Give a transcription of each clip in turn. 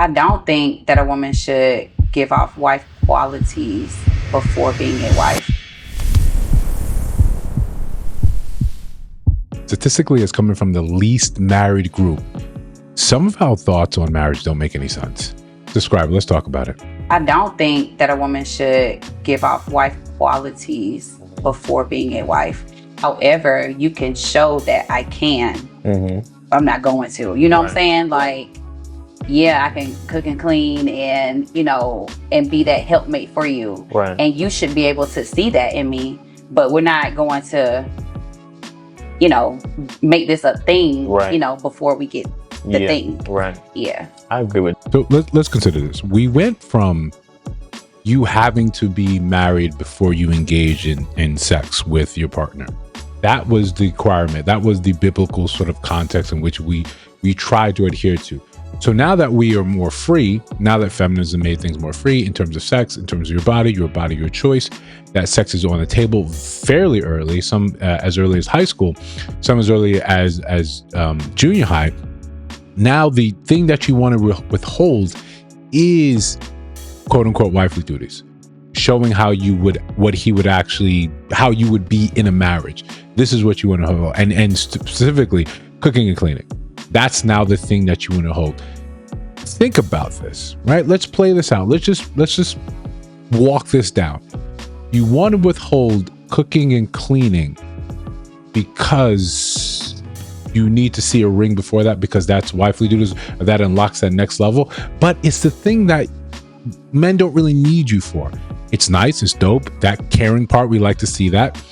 I don't think that a woman should give off wife qualities before being a wife. Statistically, it's coming from the least married group. Some of our thoughts on marriage don't make any sense. Describe it. Let's talk about it. I don't think that a woman should give off wife qualities before being a wife. However, you can show that I can. I'm not going to. You know what I'm saying? Like, yeah, I can cook and clean and, you know, and be that helpmate for you. Right. And you should be able to see that in me. But we're not going to, you know, make this a thing, you know, before we get the thing. Right. Yeah. I agree with. So let's consider this. We went from you having to be married before you engage in sex with your partner. That was the requirement. That was the biblical sort of context in which we tried to adhere to. So now that we are more free, now that feminism made things more free in terms of sex, in terms of your body, your choice, that sex is on the table fairly early, some as early as high school, some as early as junior high. Now the thing that you want to withhold is quote unquote wifely duties, showing how you would, how you would be in a marriage. This is what you want to hold, and specifically cooking and cleaning. That's now the thing that you want to hold. Think about this, right? Let's play this out. Let's just walk this down. You want to withhold cooking and cleaning because you need to see a ring before that, because that's wifely duties, or that unlocks that next level. But it's the thing that men don't really need you for. It's nice, it's dope. That caring part, we like to see that.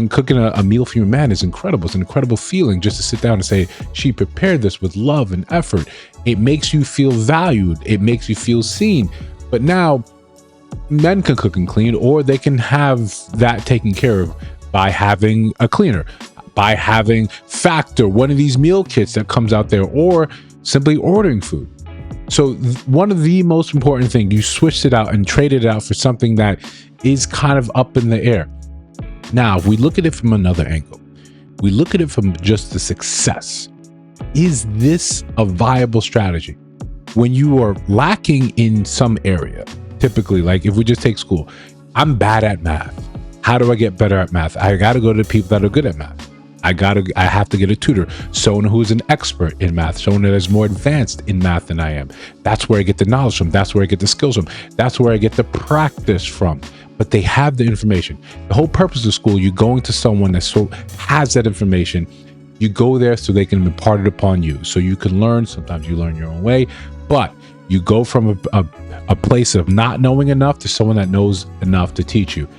Cooking a meal for your man is incredible. It's an incredible feeling just to sit down and say, she prepared this with love and effort. It makes you feel valued. It makes you feel seen. But now men can cook and clean, or they can have that taken care of by having a cleaner, by having Factor, one of these meal kits that comes out there, or simply ordering food. So one of the most important things, you switched it out and traded it out for something that is kind of up in the air. Now, if we look at it from another angle, we look at it from just the success. Is this a viable strategy? When you are lacking in some area, typically, like if we just take school, I'm bad at math. How do I get better at math? I got to go to the people that are good at math. I have to get a tutor, someone who's an expert in math, someone that is more advanced in math than I am. That's where I get the knowledge from. That's where I get the skills from. That's where I get the practice from. But they have the information. The whole purpose of school, you're going to someone that has that information. You go there so they can impart it upon you, so you can learn. Sometimes you learn your own way, but you go from a place of not knowing enough to someone that knows enough to teach you.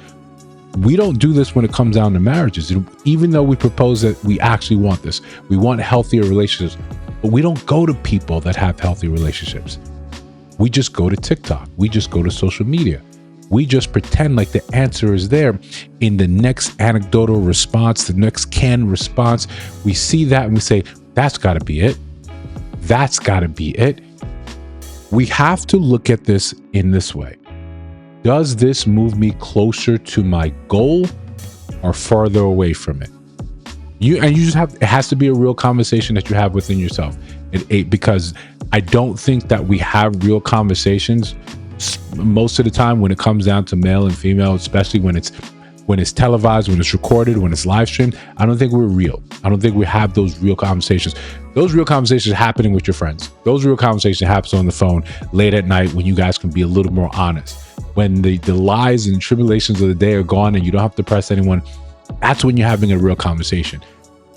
We don't do this when it comes down to marriages. Even though we propose that we actually want this, we want healthier relationships, but we don't go to people that have healthy relationships. We just go to TikTok. We just go to social media. We just pretend like the answer is there in the next anecdotal response, the next canned response. We see that and we say, that's got to be it. That's got to be it. We have to look at this in this way. Does this move me closer to my goal or farther away from it? It has to be a real conversation that you have within yourself. Because I don't think that we have real conversations most of the time when it comes down to male and female, especially when it's televised, when it's recorded, when it's live streamed. I don't think we're real. I don't think we have those real conversations. Those real conversations happening with your friends. Those real conversations happen on the phone late at night when you guys can be a little more honest. When the lies and tribulations of the day are gone and you don't have to press anyone, that's when you're having a real conversation.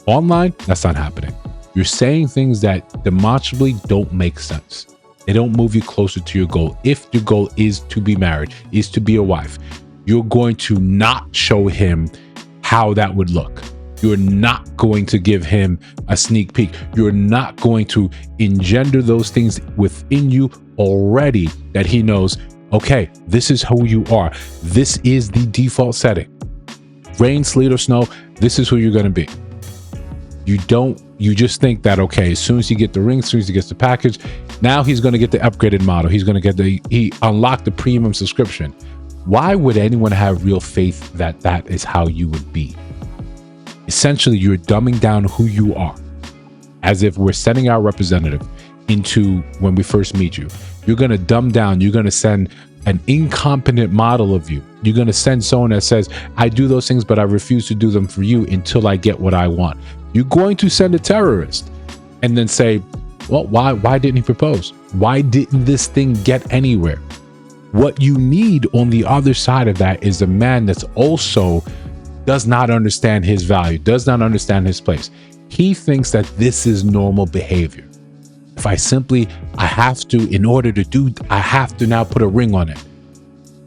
Online, that's not happening. You're saying things that demonstrably don't make sense. They don't move you closer to your goal. If your goal is to be married, is to be a wife, you're going to not show him how that would look. You're not going to give him a sneak peek. You're not going to engender those things within you already that he knows, okay, this is who you are. This is the default setting. Rain, sleet, or snow, this is who you're going to be. You just think that, okay, as soon as you get the ring, as soon as he gets the package, now he's going to get the upgraded model. He's going to get he unlocked the premium subscription. Why would anyone have real faith that that is how you would be? Essentially, you're dumbing down who you are, as if we're sending our representative into when we first meet you. You're going to dumb down. You're going to send an incompetent model of you. You're going to send someone that says, I do those things, but I refuse to do them for you until I get what I want. You're going to send a terrorist and then say, well, why didn't he propose? Why didn't this thing get anywhere? What you need on the other side of that is a man that's also does not understand his value, does not understand his place. He thinks that this is normal behavior. If I have to now put a ring on it.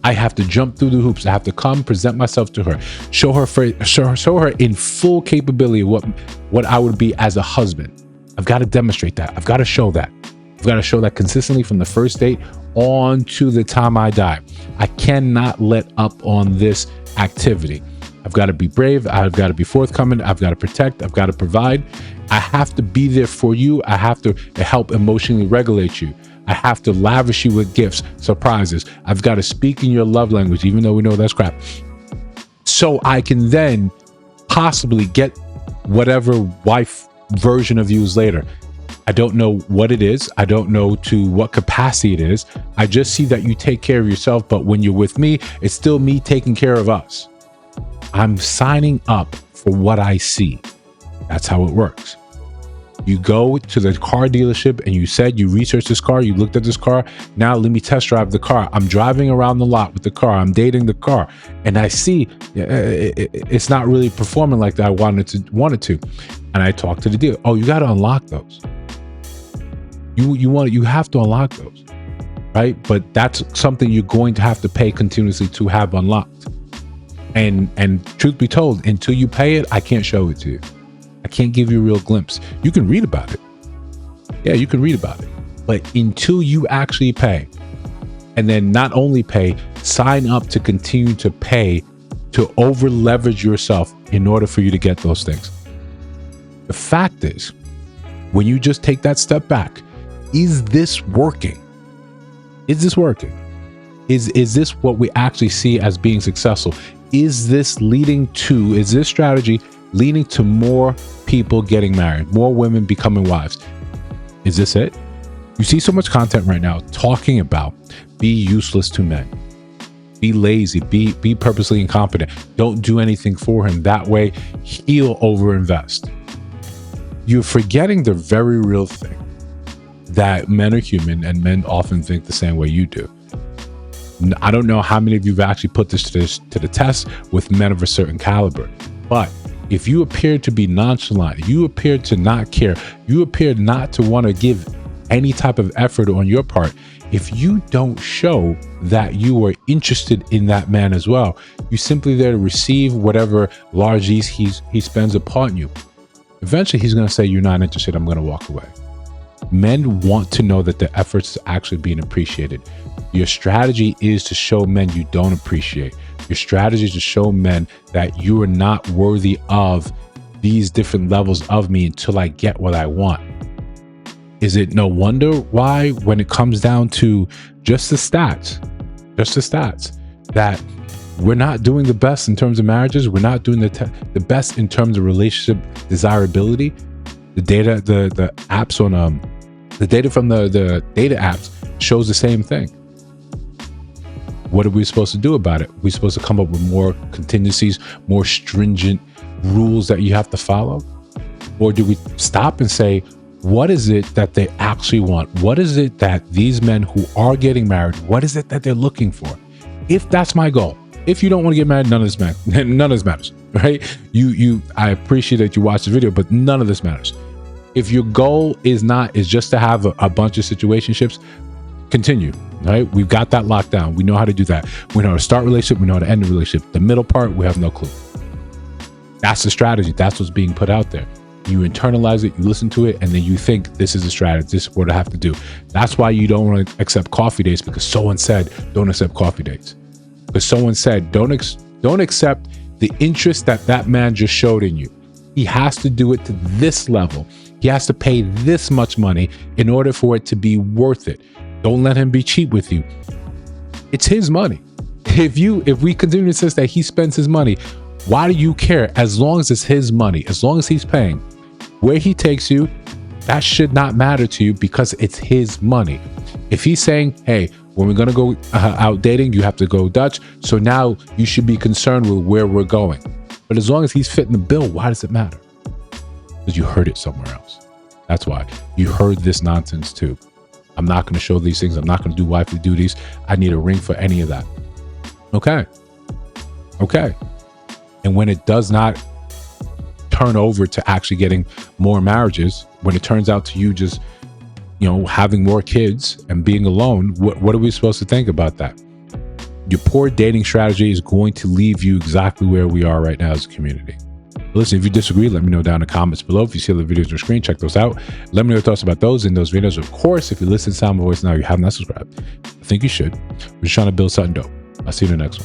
I have to jump through the hoops. I have to come, present myself to her, show her in full capability what I would be as a husband. I've got to demonstrate that. I've got to show that. I've got to show that consistently from the first date on to the time I die. I cannot let up on this activity. I've got to be brave. I've got to be forthcoming. I've got to protect. I've got to provide. I have to be there for you. I have to help emotionally regulate you. I have to lavish you with gifts, surprises. I've got to speak in your love language, even though we know that's crap. So I can then possibly get whatever wife version of you is later. I don't know what it is. I don't know to what capacity it is. I just see that you take care of yourself, but when you're with me, it's still me taking care of us. I'm signing up for what I see. That's how it works. You go to the car dealership and you said you researched this car, you looked at this car. Now let me test drive the car. I'm driving around the lot with the car. I'm dating the car, and I see it's not really performing like that I wanted to. And I talk to the dealer. Oh, you got to unlock those. You have to unlock those, right? But that's something you're going to have to pay continuously to have unlocked. And truth be told, until you pay it, I can't show it to you. I can't give you a real glimpse. You can read about it. Yeah, you can read about it. But until you actually pay, and then not only pay, sign up to continue to pay, to over leverage yourself in order for you to get those things. The fact is, when you just take that step back, is this working? Is this working? Is this what we actually see as being successful? Is this strategy leading to more people getting married, more women becoming wives? Is this it? You see so much content right now talking about be useless to men, be lazy, be purposely incompetent, don't do anything for him. That way he'll overinvest. You're forgetting the very real thing that men are human, and men often think the same way you do. I don't know how many of you have actually put this to the test with men of a certain caliber, but if you appear to be nonchalant, you appear to not care, you appear not to want to give any type of effort on your part, if you don't show that you are interested in that man as well, you're simply there to receive whatever largesse he spends upon you. Eventually, he's going to say, you're not interested, I'm going to walk away. Men want to know that the efforts are actually being appreciated. Your strategy is to show men you don't appreciate. Your strategy is to show men that you are not worthy of these different levels of me until I get what I want. Is it no wonder why, when it comes down to just the stats, that we're not doing the best in terms of marriages? We're not doing the best in terms of relationship desirability. The data, the apps on the data from the data apps shows the same thing. What are we supposed to do about it? We're supposed to come up with more contingencies, more stringent rules that you have to follow? Or do we stop and say, what is it that they actually want? What is it that these men who are getting married, what is it that they're looking for? If that's my goal, if you don't want to get married, none of this matters, right? I appreciate that you watched the video, but none of this matters. If your goal is just to have a bunch of situationships, continue, right? We've got that locked down. We know how to do that. We know how to start a relationship. We know how to end a relationship. The middle part, we have no clue. That's the strategy. That's what's being put out there. You internalize it, you listen to it, and then you think this is a strategy. This is what I have to do. That's why you don't want to accept coffee dates, because someone said, don't accept coffee dates. Because someone said, don't accept the interest that man just showed in you. He has to do it to this level. He has to pay this much money in order for it to be worth it. Don't let him be cheap with you. It's his money. If we continue to insist that he spends his money, why do you care? As long as it's his money, as long as he's paying, where he takes you, That should not matter to you because it's his money. If he's saying, hey, when we're going to go out dating, you have to go Dutch. So now you should be concerned with where we're going. But as long as he's fitting the bill, why does it matter? Because you heard it somewhere else. That's why. You heard this nonsense too. I'm not going to show these things. I'm not going to do wifely duties. I need a ring for any of that. Okay. And when it does not turn over to actually getting more marriages, when it turns out to you just, having more kids and being alone, what are we supposed to think about that? Your poor dating strategy is going to leave you exactly where we are right now as a community. Listen, if you disagree, let me know down in the comments below. If you see other videos on your screen, check those out. Let me know your thoughts about those in those videos. Of course, if you listen to Sound My Voice now, you have not subscribed. I think you should. We're just trying to build something dope. I'll see you in the next one.